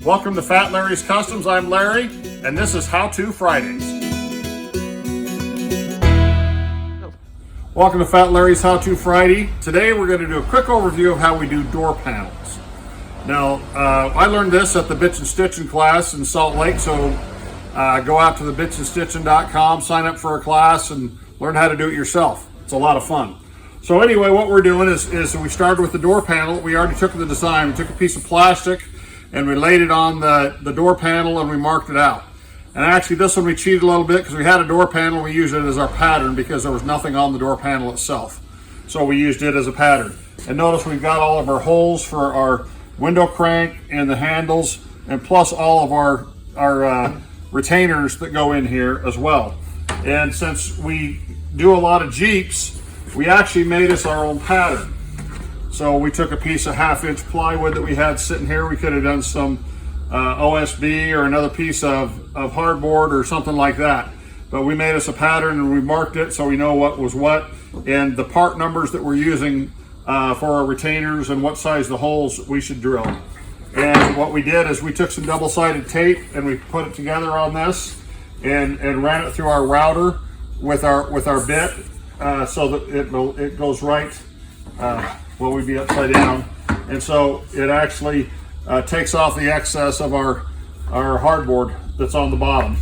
Welcome to Fat Larry's Customs. I'm Larry, and this is How To Fridays. Welcome to Fat Larry's How To Friday. Today we're going to do a quick overview of how we do door panels. Now, I learned this at the Bitch and Stitching class in Salt Lake, so go out to the bitchandstitching.com, sign up for a class, and learn how to do it yourself. It's a lot of fun. So anyway, what we're doing is we started with the door panel. We already took the design. We took a piece of plastic and we laid it on the door panel and we marked it out. And actually this one we cheated a little bit because we had a door panel. We used it as our pattern because there was nothing on the door panel itself. So we used it as a pattern. And notice we've got all of our holes for our window crank and the handles, and plus all of our retainers that go in here as well. And since we do a lot of Jeeps, we actually made us our own pattern. So we took a piece of 1/2-inch plywood that we had sitting here. We could have done some OSB or another piece of hardboard or something like that. But we made us a pattern and we marked it so we know what was what, and the part numbers that we're using for our retainers and what size the holes we should drill. And what we did is we took some double-sided tape and we put it together on this and ran it through our router with our bit. So that it goes right, well, we'd be upside down. And so it actually takes off the excess of our hardboard that's on the bottom.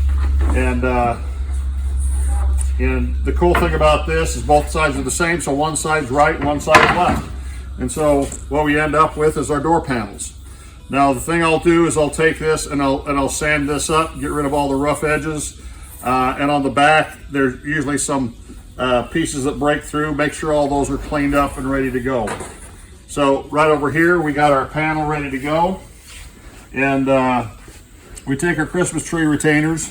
And the cool thing about this is both sides are the same, so one side's right and one side's left. And so what we end up with is our door panels. Now the thing I'll do is I'll take this and I'll sand this up, get rid of all the rough edges. And on the back, there's usually some pieces that break through. Make sure all those are cleaned up and ready to go. So right over here we got our panel ready to go, and we take our Christmas tree retainers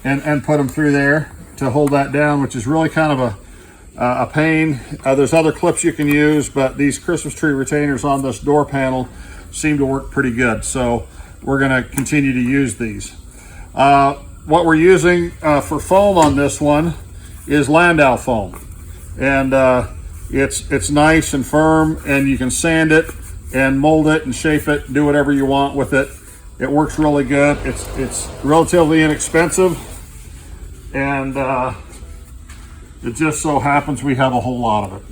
and put them through there to hold that down, which is really kind of a pain. There's other clips you can use, but these Christmas tree retainers on this door panel seem to work pretty good, so we're going to continue to use these. What we're using for foam on this one is Landau foam, and it's nice and firm, and you can sand it and mold it and shape it, do whatever you want with it. It works really good. It's relatively inexpensive, and it just so happens we have a whole lot of it.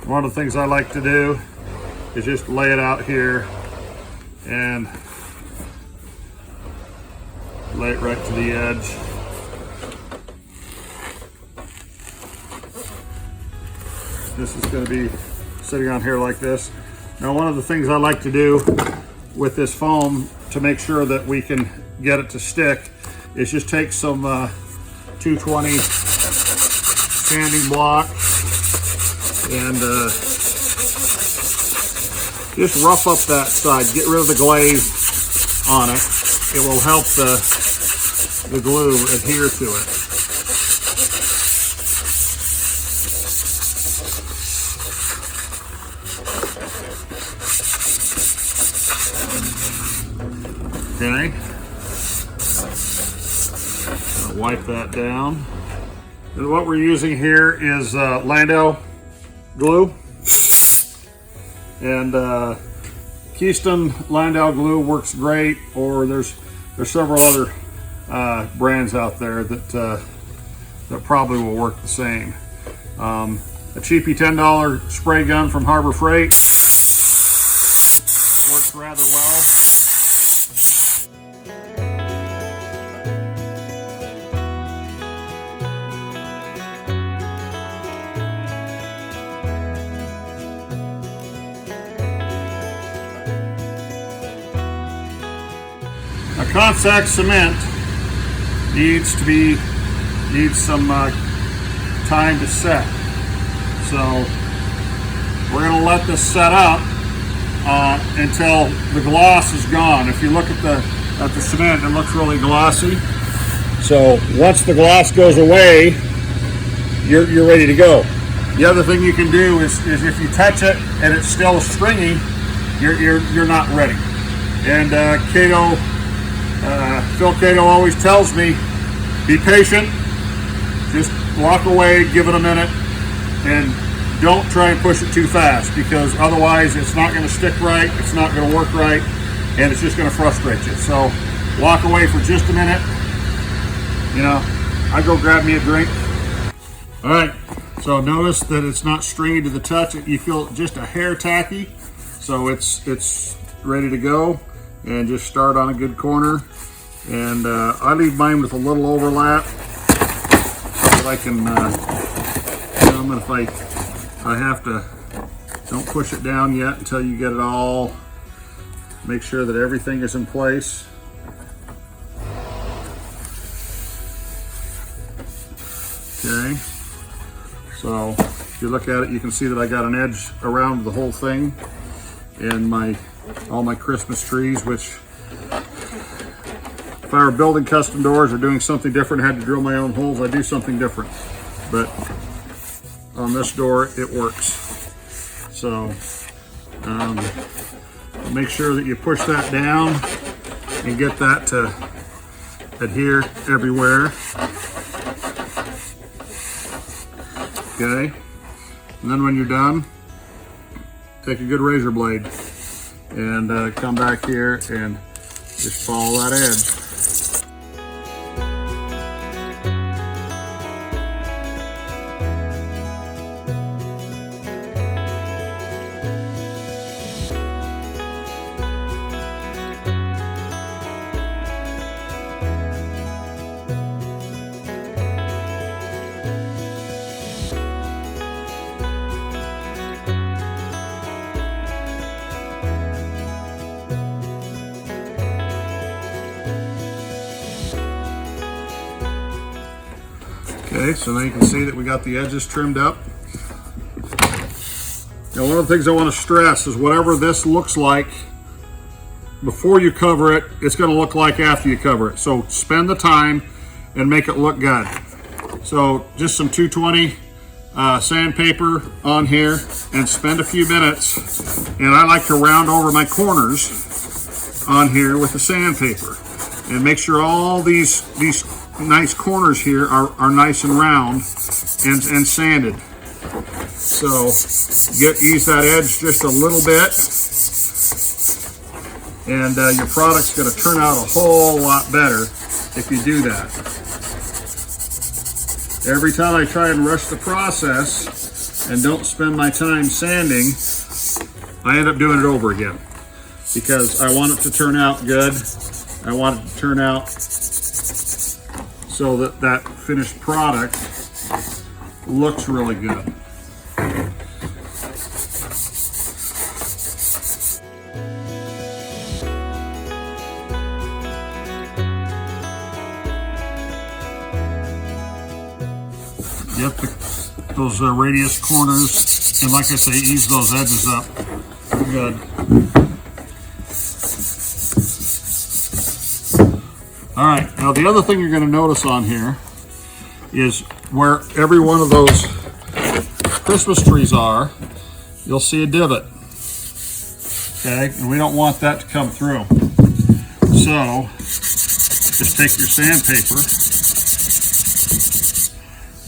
One of the things I like to do is just lay it out here and lay it right to the edge. This is going to be sitting on here like this. Now, one of the things I like to do with this foam to make sure that we can get it to stick is just take some 220 sanding block and just rough up that side, get rid of the glaze on it. It will help the glue adhere to it. Okay, I'll wipe that down. And what we're using here is Landau glue, and Keystone Landau glue works great, or there's several other brands out there that probably will work the same. A cheapy $10 spray gun from Harbor Freight works rather well. Contact cement needs some time to set, so we're going to let this set up until the gloss is gone. If you look at the cement, it looks really glossy. So once the gloss goes away, you're ready to go. The other thing you can do is if you touch it and it's still stringy, you're not ready. And Cato Phil Cato always tells me, be patient, just walk away, give it a minute, and don't try and push it too fast, because otherwise it's not going to stick right, it's not going to work right, and it's just going to frustrate you. So walk away for just a minute. You know, I go grab me a drink. All right, so notice that it's not stringy to the touch. You feel just a hair tacky, so it's ready to go. And just start on a good corner. And I leave mine with a little overlap so that I can, if I have to, don't push it down yet until you get it all, make sure that everything is in place. Okay, so if you look at it, you can see that I got an edge around the whole thing, and all my Christmas trees, which if I were building custom doors or doing something different, had to drill my own holes, I'd do something different. But on this door, it works. So make sure that you push that down and get that to adhere everywhere. Okay, and then when you're done, take a good razor blade and come back here and just follow that edge. Okay, so now you can see that we got the edges trimmed up. Now, one of the things I want to stress is whatever this looks like before you cover it, it's going to look like after you cover it. So spend the time and make it look good. So just some 220 sandpaper on here and spend a few minutes. And I like to round over my corners on here with the sandpaper and make sure all these nice corners here are nice and round and sanded. So ease that edge just a little bit, and your product's going to turn out a whole lot better if you do that. Every time I try and rush the process and don't spend my time sanding, I end up doing it over again, because I want it to turn out good. I want it to turn out so that that finished product looks really good. Get those radius corners, and like I say, ease those edges up. Good. All right, now the other thing you're going to notice on here is where every one of those Christmas trees are, you'll see a divot. Okay, and we don't want that to come through. So just take your sandpaper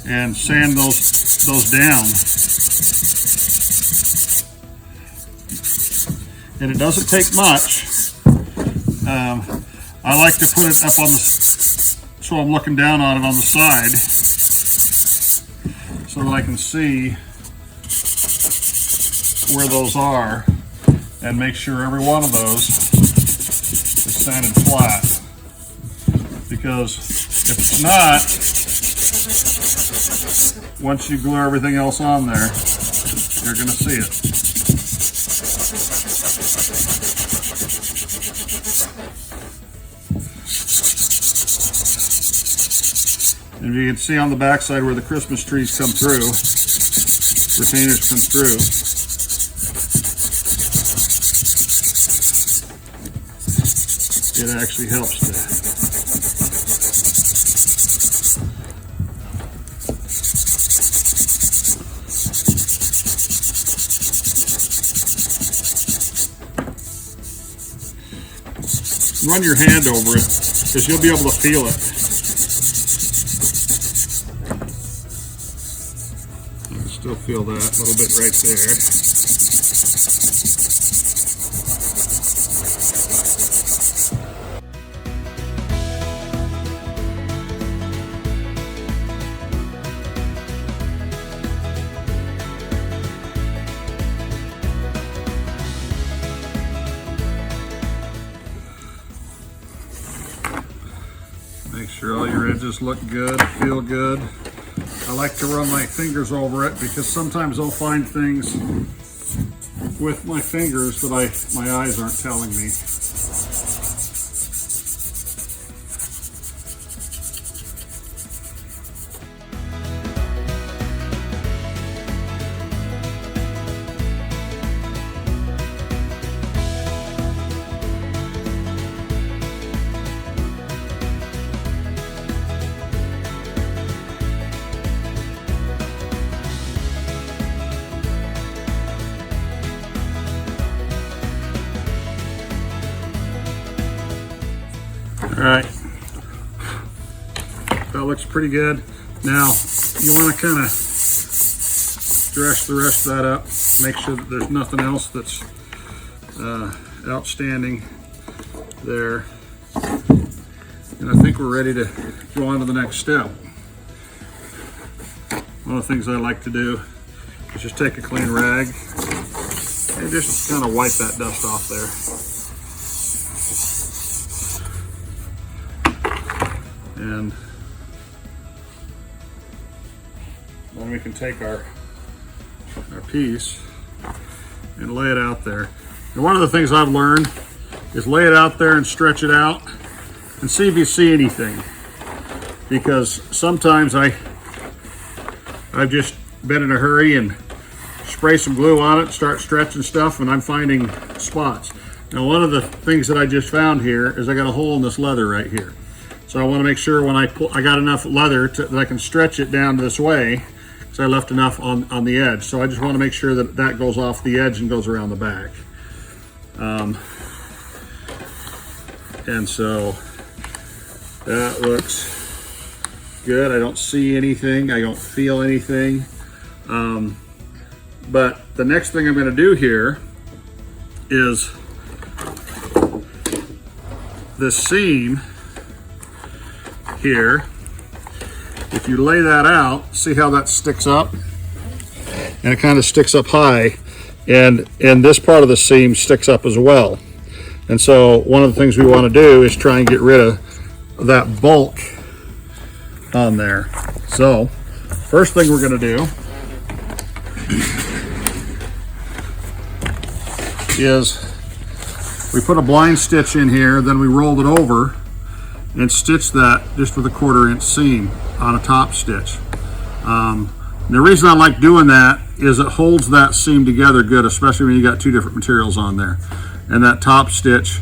and sand those down. And it doesn't take much. I like to put it up on so I'm looking down on it on the side, so that I can see where those are and make sure every one of those is sanded flat. Because if it's not, once you glue everything else on there, you're going to see it. And you can see on the backside where the Christmas trees come through, retainers come through. It actually helps to run your hand over it. because you'll be able to feel it. I can still feel that little bit right there. Make sure all your edges look good, feel good. I like to run my fingers over it because sometimes I'll find things with my fingers that my eyes aren't telling me. All right, that looks pretty good. Now, you want to kind of dress the rest of that up. Make sure that there's nothing else that's outstanding there. And I think we're ready to go on to the next step. One of the things I like to do is just take a clean rag and just kind of wipe that dust off there. And then we can take our piece and lay it out there. And one of the things I've learned is lay it out there and stretch it out and see if you see anything. Because sometimes I've just been in a hurry and spray some glue on it, start stretching stuff, and I'm finding spots. Now, one of the things that I just found here is I got a hole in this leather right here. So I want to make sure when I pull, I got enough leather that I can stretch it down this way, because I left enough on the edge. So I just want to make sure that that goes off the edge and goes around the back. And so that looks good. I don't see anything. I don't feel anything. But the next thing I'm going to do here is this seam here. If you lay that out, see how that sticks up? And it kind of sticks up high, and this part of the seam sticks up as well. And so one of the things we want to do is try and get rid of that bulk on there. So first thing we're going to do is we put a blind stitch in here, then we rolled it over and stitch that just with a 1/4 inch seam on a top stitch. The reason I like doing that is it holds that seam together good, especially when you got two different materials on there. And that top stitch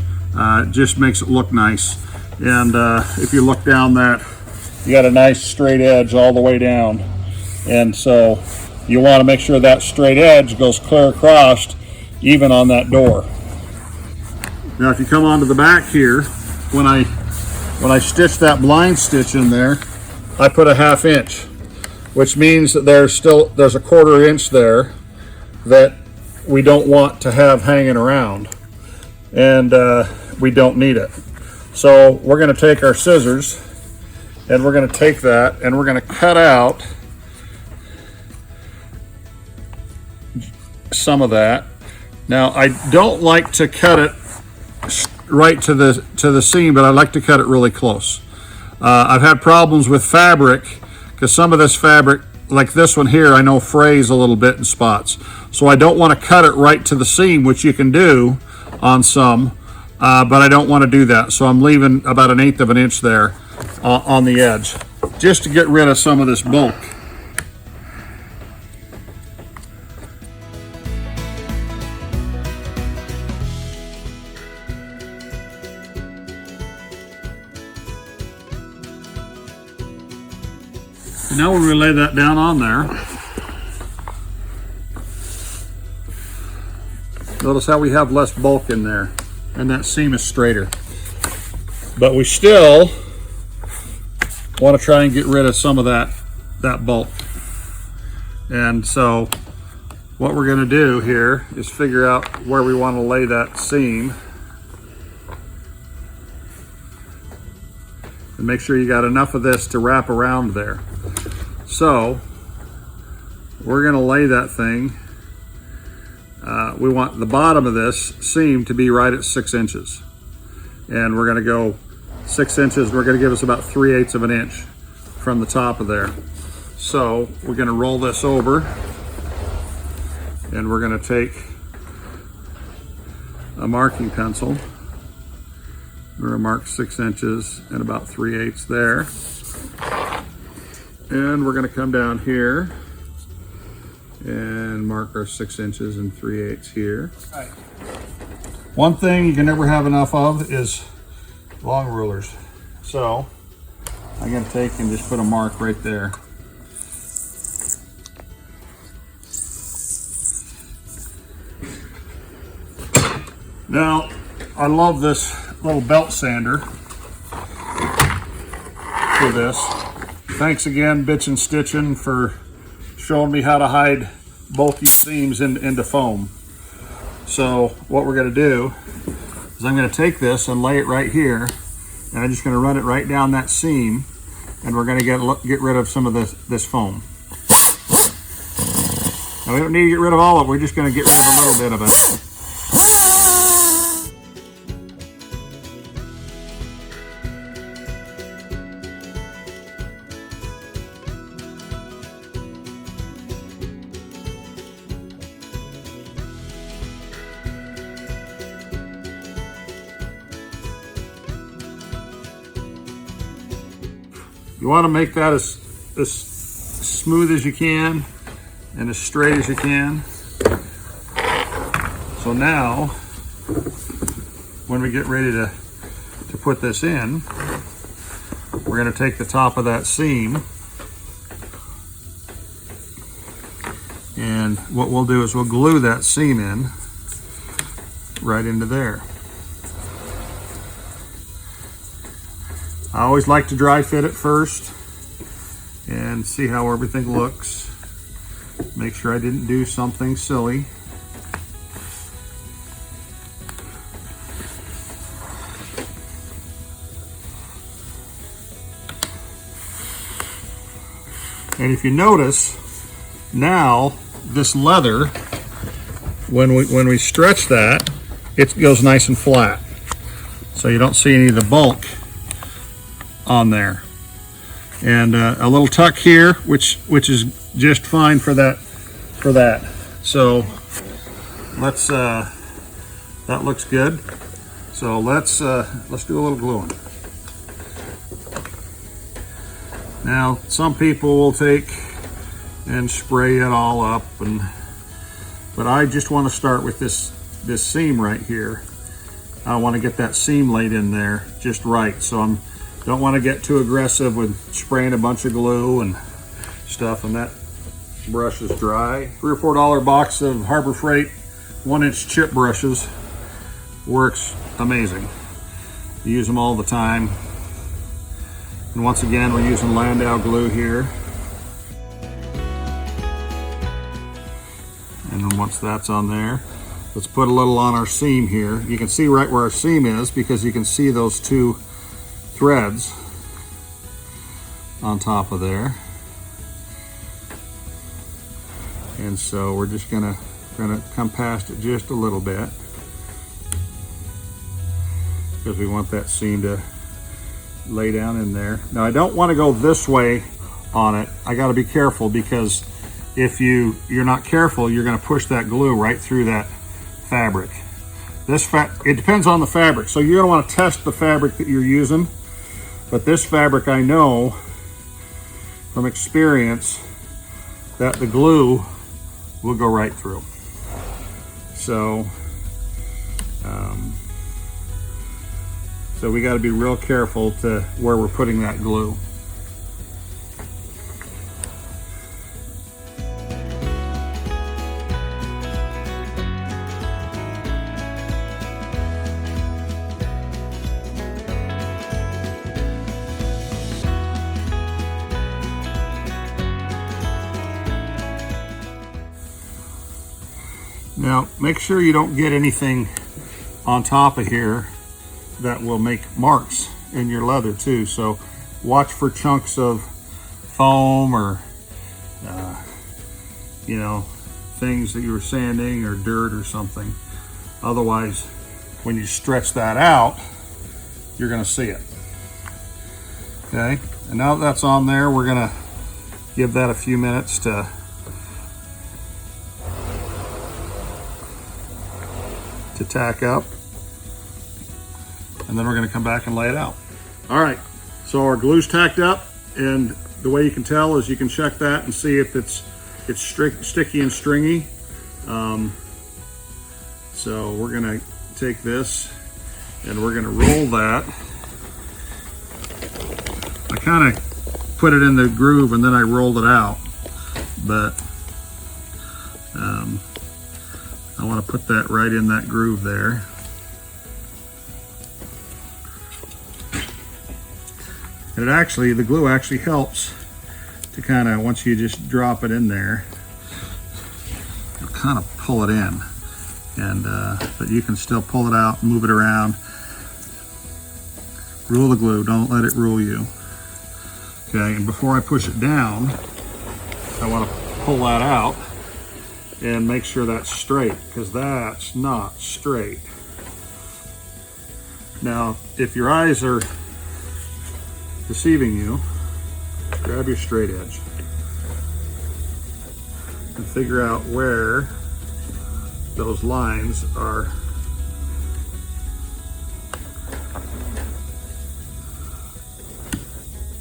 just makes it look nice. And if you look down that, you got a nice straight edge all the way down. And so you want to make sure that straight edge goes clear across, even on that door. Now if you come onto the back here, when I stitch that blind stitch in there, I put a 1/2 inch, which means that there's a 1/4 inch there that we don't want to have hanging around, and we don't need it. So we're going to take our scissors and we're going to take that and we're going to cut out some of that. Now I don't like to cut it right to the seam, but I like to cut it really close. I've had problems with fabric because some of this fabric, like this one here, I know frays a little bit in spots. So I don't want to cut it right to the seam, which you can do on some, but I don't want to do that. So I'm leaving about 1/8 of an inch there on the edge, just to get rid of some of this bulk. Now when we lay that down on there, notice how we have less bulk in there, and that seam is straighter. but we still want to try and get rid of some of that bulk. And so what we're going to do here is figure out where we want to lay that seam and make sure you got enough of this to wrap around there. So we're going to lay that thing. We want the bottom of this seam to be right at 6 inches. And we're going to go 6 inches. We're going to give us about 3/8 of an inch from the top of there. So we're going to roll this over, and we're going to take a marking pencil. We're going to mark 6 inches and about 3/8 there. And we're going to come down here and mark our 6 inches and 3/8 here. Right. One thing you can never have enough of is long rulers. So I'm going to take and just put a mark right there. Now, I love this little belt sander for this. Thanks again, Bitch and Stitchin', for showing me how to hide bulky seams into foam. So what we're going to do is I'm going to take this and lay it right here, and I'm just going to run it right down that seam, and we're going to get rid of some of this foam. Now we don't need to get rid of all of it, we're just going to get rid of a little bit of it. You want to make that as smooth as you can and as straight as you can. So now, when we get ready to put this in, we're going to take the top of that seam, and what we'll do is we'll glue that seam in right into there. I always like to dry fit it first and see how everything looks. Make sure I didn't do something silly. And if you notice, now this leather, when we stretch that, it goes nice and flat. So you don't see any of the bulk on there. And a little tuck here, which is just fine for that. So let's that looks good. So let's do a little gluing. Now some people will take and spray it all up, but I just want to start with this seam right here. I want to get that seam laid in there just right. So don't want to get too aggressive with spraying a bunch of glue and stuff, and that brush is dry. $3 or $4 box of Harbor Freight 1-inch chip brushes works amazing. You use them all the time. And once again, we're using Landau glue here. And then once that's on there, let's put a little on our seam here. You can see right where our seam is because you can see those two threads on top of there. And so we're just gonna come past it just a little bit because we want that seam to lay down in there. Now I don't want to go this way on it. I got to be careful because if you're not careful, you're going to push that glue right through that fabric. It depends on the fabric, so you're going to want to test the fabric that you're using. But this fabric, I know from experience that the glue will go right through. So so we got to be real careful to where we're putting that glue. Now, make sure you don't get anything on top of here that will make marks in your leather too. So watch for chunks of foam or, you know, things that you were sanding or dirt or something. Otherwise, when you stretch that out, you're gonna see it. Okay, and now that that's on there, we're gonna give that a few minutes to tack up, and then we're going to come back and lay it out. All right, so our glue's tacked up, and the way you can tell is you can check that and see if it's sticky and stringy. So we're going to take this and we're going to roll that. I kind of put it in the groove and then I rolled it out, but I want to put that right in that groove there. And it actually, the glue actually helps to kind of, once you just drop it in there, you'll kind of pull it in. And but you can still pull it out, move it around. Rule the glue, don't let it rule you. Okay, and before I push it down, I want to pull that out and make sure that's straight, because that's not straight. Now, if your eyes are deceiving you, grab your straight edge and figure out where those lines are.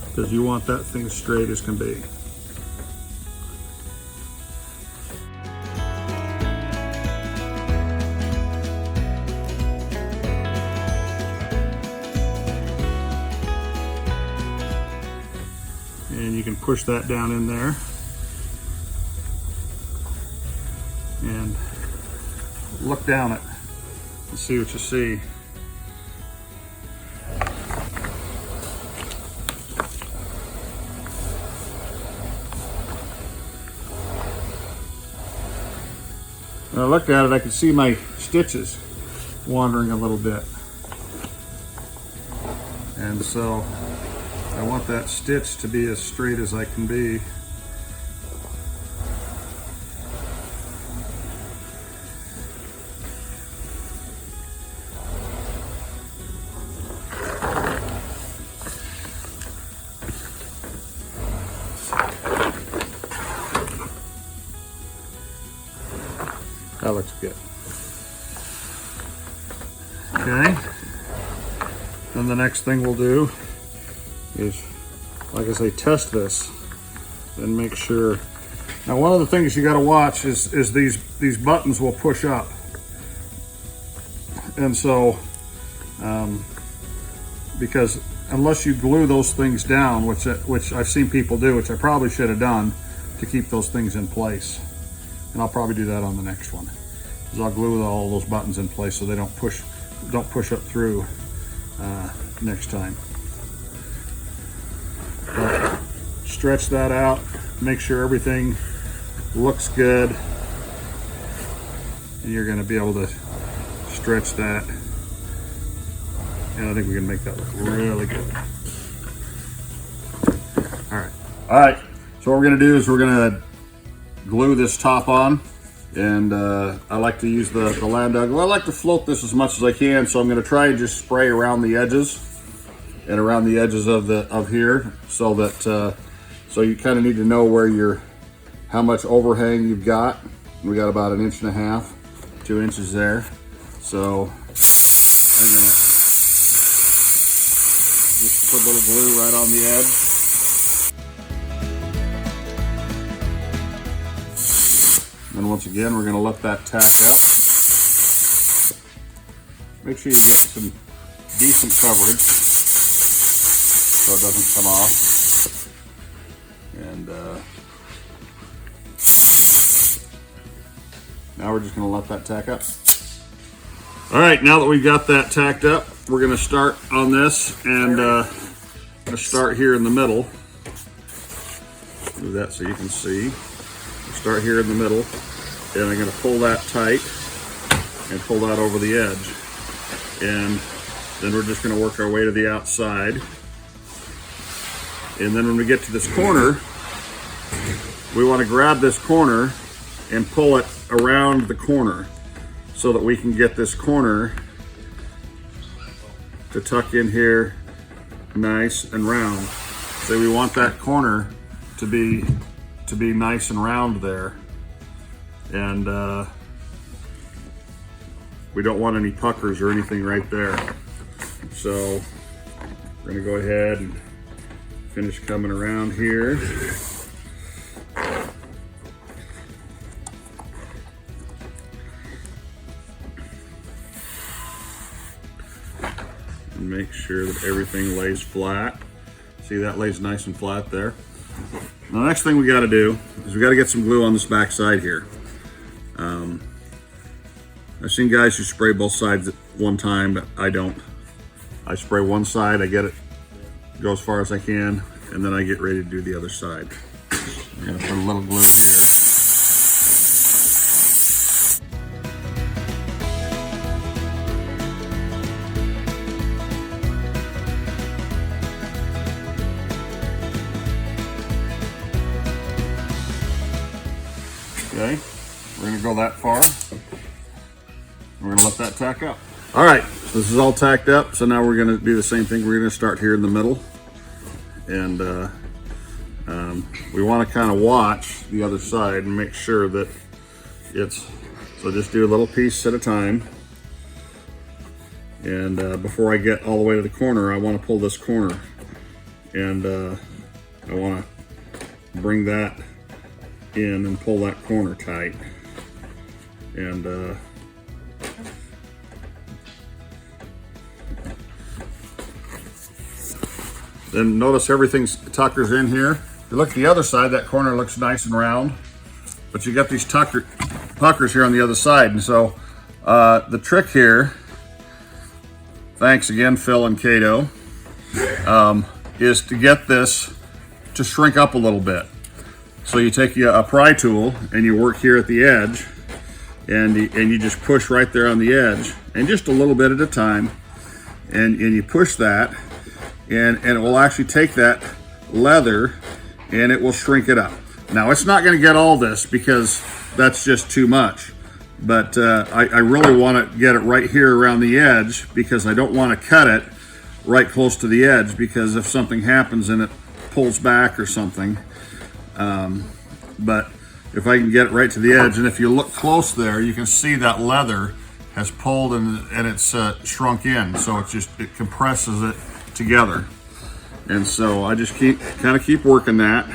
Because you want that thing straight as can be. And you can push that down in there and look down it and see what you see. When I looked at it, I could see my stitches wandering a little bit. And so I want that stitch to be as straight as I can be. That looks good. Okay. Then the next thing we'll do is, like I say, test this and make sure. Now, one of the things you got to watch is these buttons will push up, and so because unless you glue those things down, which I've seen people do, which I probably should have done to keep those things in place, and I'll probably do that on the next one. Is I'll glue all those buttons in place so they don't push up through next time. But stretch that out, make sure everything looks good, and you're going to be able to stretch that, and I think we can make that look really good. All right, so what we're going to do is we're going to glue this top on, and I like to use the Landau glue. I like to float this as much as I can, so I'm going to try and just spray around the edges and around the edges of here, so that so you kind of need to know where how much overhang you've got. We got about 1.5 inches, 2 inches there. So I'm gonna just put a little glue right on the edge. And once again, we're gonna let that tack up. Make sure you get some decent coverage so it doesn't come off. And now we're just gonna let that tack up. All right, now that we've got that tacked up, we're gonna start on this, and I'm gonna start here in the middle. Do that so you can see. Start here in the middle, and I'm going to pull that tight and pull that over the edge. And then we're just going to work our way to the outside. And then when we get to this corner, we want to grab this corner and pull it around the corner so that we can get this corner to tuck in here nice and round. So we want that corner to be nice and round there. And we don't want any puckers or anything right there. So we're gonna go ahead and finish coming around here. And make sure that everything lays flat. See, that lays nice and flat there. Now, the next thing we gotta do is we gotta get some glue on this back side here. I've seen guys who spray both sides at one time, but I don't. I spray one side, I get it, go as far as I can, and then I get ready to do the other side. I'm gonna put a little glue here. Okay, we're gonna go that far. We're gonna let that tack up. All right, so this is all tacked up. So now we're gonna do the same thing. We're gonna start here in the middle. And we wanna kind of watch the other side and make sure that so just do a little piece at a time. And before I get all the way to the corner, I wanna pull this corner. And I wanna bring that in and pull that corner tight. And then notice everything's tuckers in here. If you look at the other side, that corner looks nice and round, but you got these puckers here on the other side. And so the trick here, thanks again, Phil and Cato, is to get this to shrink up a little bit. So you take a pry tool and you work here at the edge, and you just push right there on the edge, and just a little bit at a time, and you push that, and it will actually take that leather and it will shrink it up. Now, it's not going to get all this because that's just too much, but I really want to get it right here around the edge, because I don't want to cut it right close to the edge, because if something happens and it pulls back or something, but if I can get it right to the edge, and if you look close there, you can see that leather has pulled and it's shrunk in, so it compresses it together. And so I just kind of keep working that,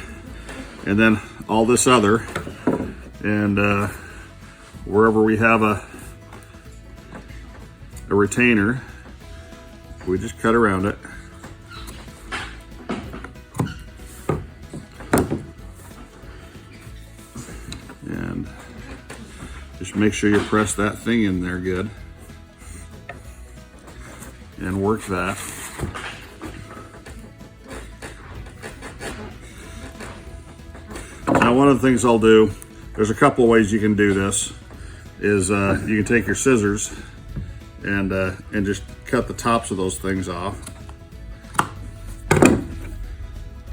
and then all this other, and wherever we have a retainer, we just cut around it. And just make sure you press that thing in there good and work that. Now, one of the things I'll do, there's a couple of ways you can do this, is you can take your scissors and just cut the tops of those things off.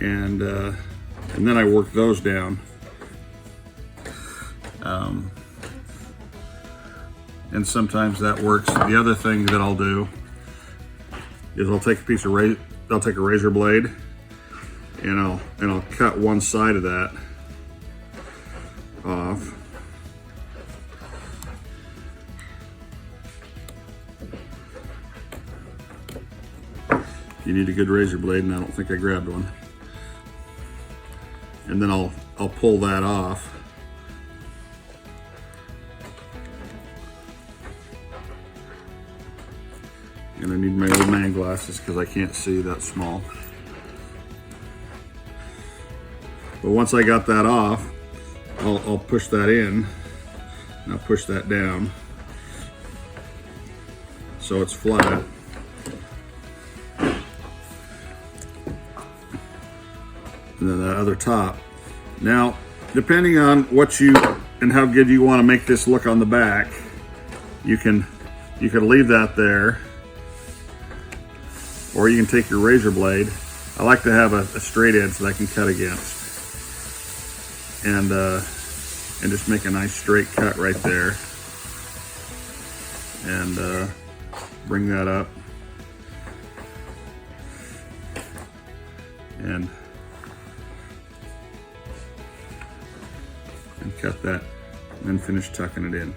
And then I work those down. And sometimes that works. The other thing that I'll do is I'll take a razor blade, and I'll cut one side of that off. You need a good razor blade, and I don't think I grabbed one. And then I'll pull that off. And I need my old man glasses because I can't see that small. But once I got that off, I'll push that in, and I'll push that down so it's flat. And then that other top. Now, depending on what you and how good you want to make this look on the back, you can leave that there, or you can take your razor blade. I like to have a straight edge that I can cut against, and just make a nice straight cut right there, and bring that up, and cut that, and then finish tucking it in.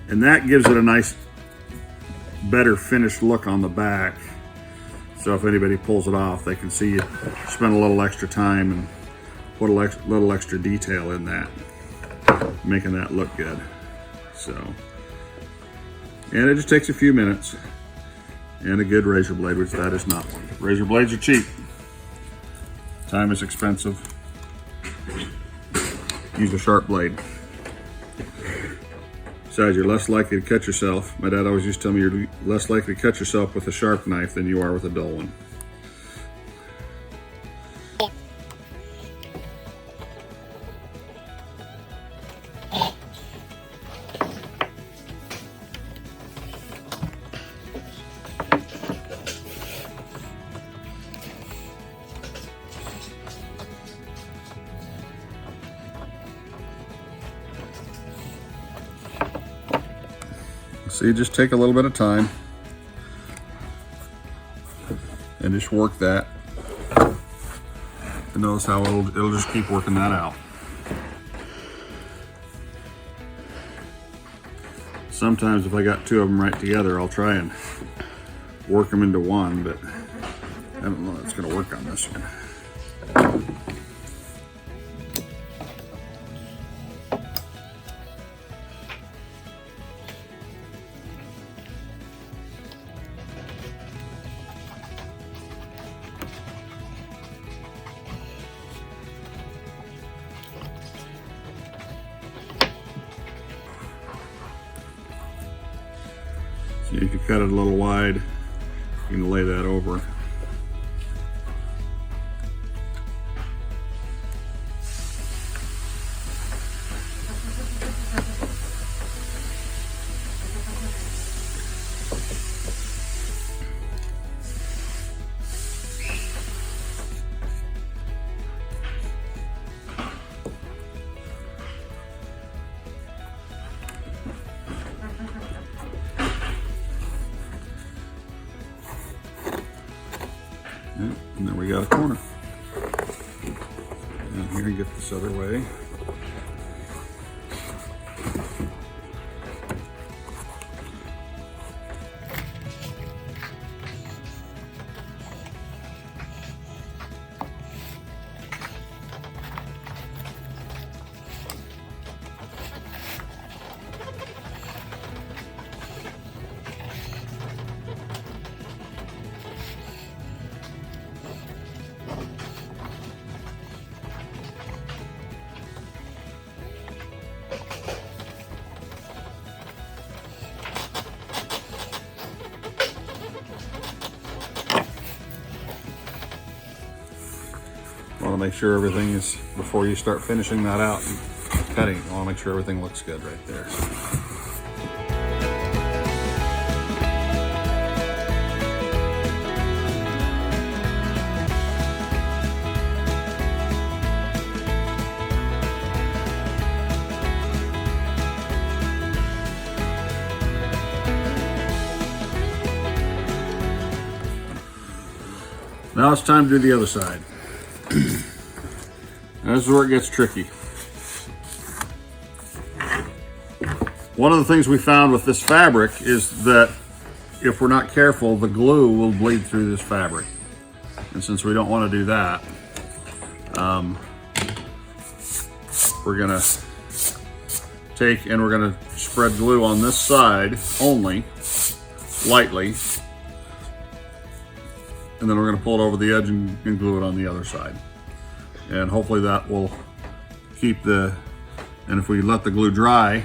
And that gives it a nice, better finished look on the back. So if anybody pulls it off, they can see you spend a little extra time and put a little extra detail in that, making that look good. So, and it just takes a few minutes, and a good razor blade, which that is not one. Razor blades are cheap. Time is expensive. Use a sharp blade. Besides, you're less likely to cut yourself. My dad always used to tell me you're less likely to cut yourself with a sharp knife than you are with a dull one. So you just take a little bit of time and just work that. And notice how it'll just keep working that out. Sometimes if I got two of them right together, I'll try and work them into one, but I don't know if it's gonna work on this one. So if you cut it a little wide, you can lay that over. And then we got a corner. And here, get this other way. Want to make sure everything is, before you start finishing that out and cutting, you want to make sure everything looks good right there. Now it's time to do the other side. Now this is where it gets tricky. One of the things we found with this fabric is that if we're not careful, the glue will bleed through this fabric. And since we don't want to do that, we're gonna take and we're gonna spread glue on this side only, lightly, and then we're going to pull it over the edge and glue it on the other side. And hopefully that will keep the, and if we let the glue dry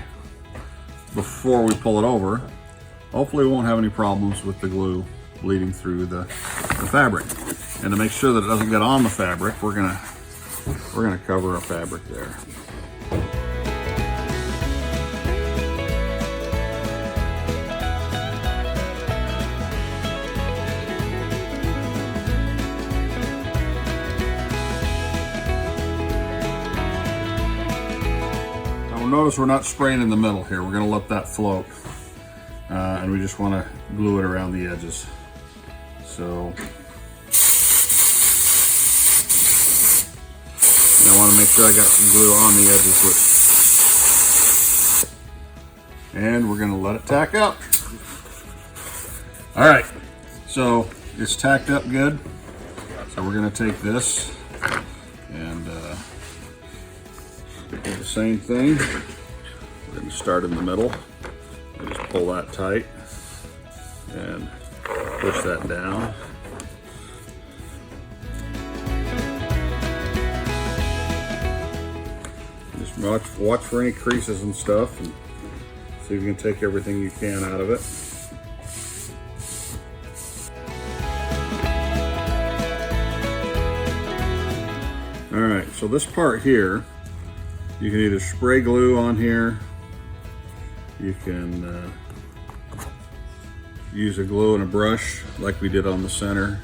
before we pull it over, hopefully we won't have any problems with the glue bleeding through the fabric. And to make sure that it doesn't get on the fabric, we're going to we're going to cover our fabric there. Notice we're not spraying in the middle here. We're going to let that float. And we just want to glue it around the edges. So, and I want to make sure I got some glue on the edges. And we're going to let it tack up. All right, so it's tacked up good. So we're going to take this and do the same thing. We're going to start in the middle. I just pull that tight and push that down. Just watch for any creases and stuff and see if you can take everything you can out of it. All right, so this part here, you can either spray glue on here, you can use a glue and a brush like we did on the center.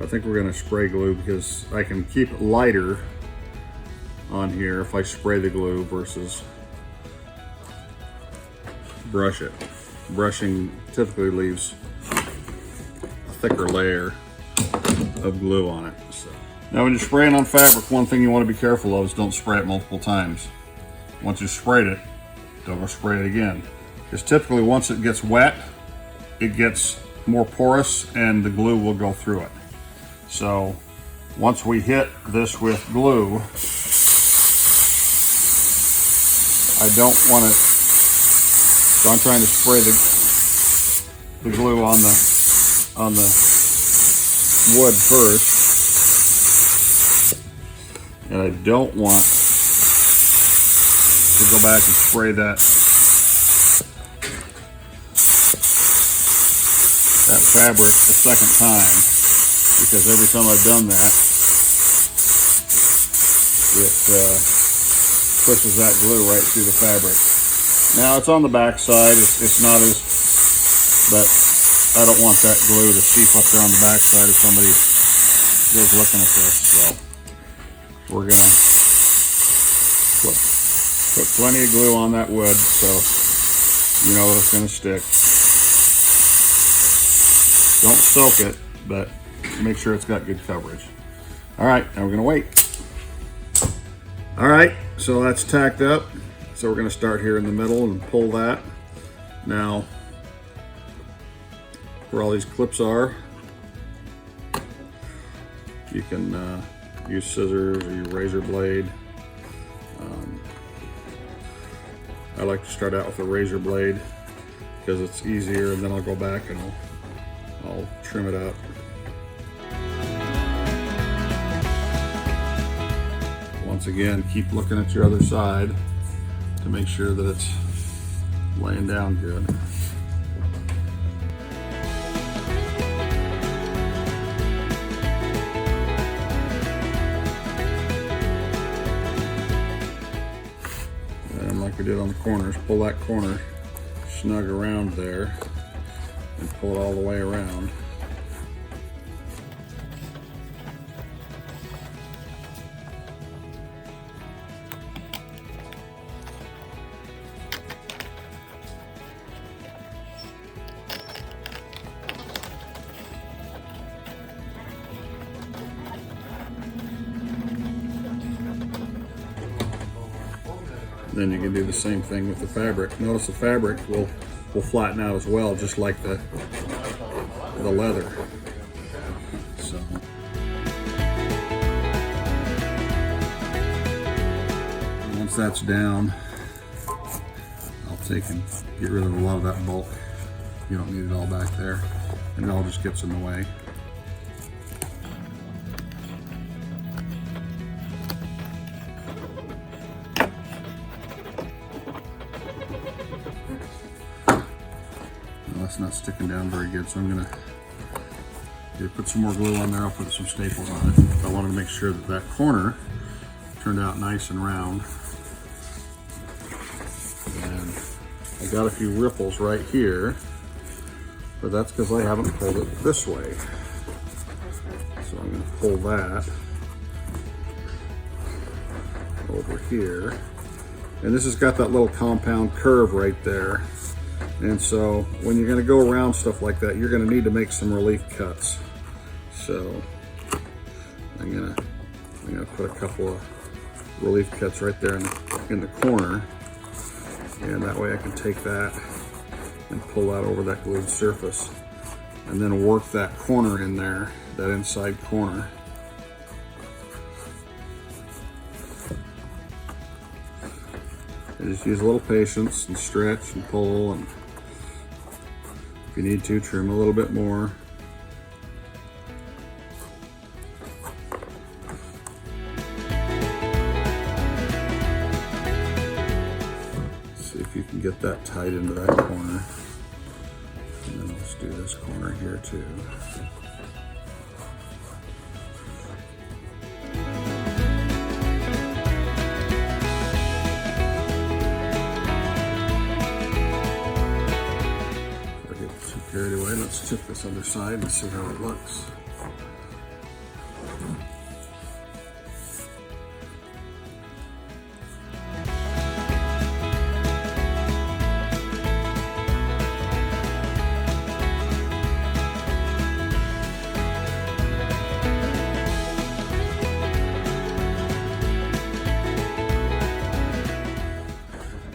I think we're going to spray glue because I can keep it lighter on here if I spray the glue versus brush it. Brushing typically leaves a thicker layer of glue on it. So. Now when you're spraying on fabric, one thing you want to be careful of is don't spray it multiple times. Once you sprayed it, don't go spray it again. Because typically once it gets wet, it gets more porous and the glue will go through it. So once we hit this with glue, I don't want to, so I'm trying to spray the glue on the wood first, and I don't want to go back and spray that fabric a second time, because every time I've done that, it pushes that glue right through the fabric. Now it's on the back side, it's not as, but I don't want that glue to seep up there on the back side if somebody goes looking at this. So we're gonna put plenty of glue on that wood so you know that it's gonna stick. Don't soak it, but make sure it's got good coverage. All right, now we're gonna wait. All right, so that's tacked up. So we're gonna start here in the middle and pull that. Now, where all these clips are, you can use scissors or your razor blade. I like to start out with a razor blade because it's easier, and then I'll go back and I'll trim it up. Once again, keep looking at your other side to make sure that it's laying down good. And like we did on the corners, pull that corner snug around there and pull it all the way around. Then you can do the same thing with the fabric. Notice the fabric will flatten out as well, just like the leather. So once that's down, I'll take and get rid of a lot of that bulk. You don't need it all back there, and it all just gets in the way. That's not sticking down very good, so I'm gonna You put some more glue on there, I'll put some staples on it. I wanted to make sure that that corner turned out nice and round. And I got a few ripples right here, but that's because I haven't pulled it this way. So I'm going to pull that over here. And this has got that little compound curve right there. And so when you're going to go around stuff like that, you're going to need to make some relief cuts. So I'm gonna put a couple of relief cuts right there in the corner, and that way I can take that and pull that over that glued surface, and then work that corner in there, that inside corner. And just use a little patience and stretch and pull, and if you need to, trim a little bit more. See if you can get that tight into that corner. And then let's do this corner here too. Carried away. Let's check this other side and see how it looks.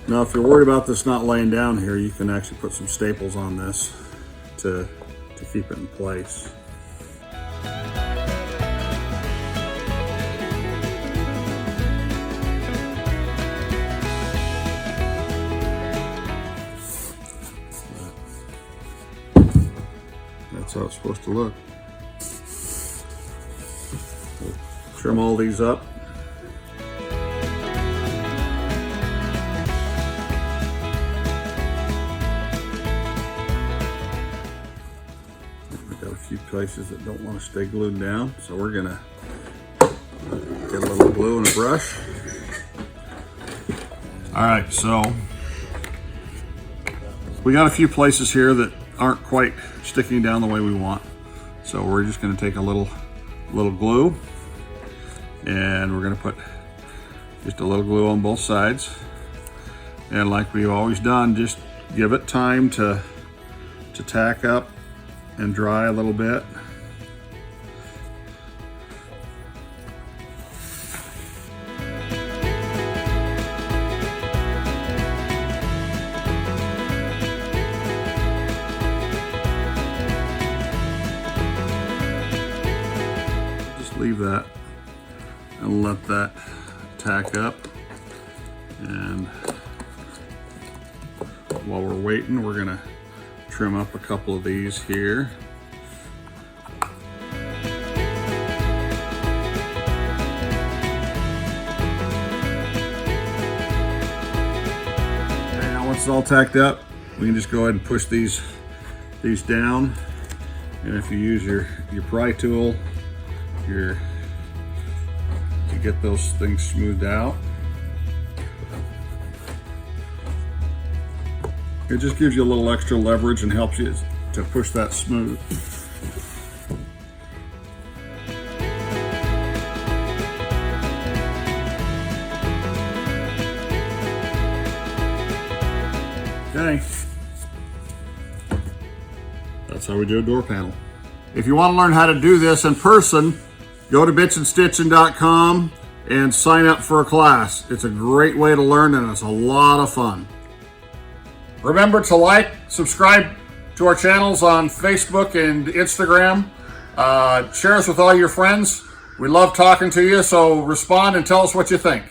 Now, if you're worried about this not laying down here, you can actually put some staples on this to keep it in place. That's how it's supposed to look. We'll trim all these up. Got a few places that don't want to stay glued down, so we're gonna get a little glue and a brush. All right, so we got a few places here that aren't quite sticking down the way we want, so we're just going to take a little glue, and we're going to put just a little glue on both sides, and like we've always done, just give it time to tack up and dry a little bit. Just leave that and let that tack up. And while we're waiting, we're gonna trim up a couple of these here. Okay, now once it's all tacked up, we can just go ahead and push these down. And if you use your pry tool, to get those things smoothed out. It just gives you a little extra leverage and helps you to push that smooth. Okay. That's how we do a door panel. If you want to learn how to do this in person, go to bitsandstitching.com and sign up for a class. It's a great way to learn, and it's a lot of fun. Remember to like, subscribe to our channels on Facebook and Instagram. Share us with all your friends. We love talking to you, so respond and tell us what you think.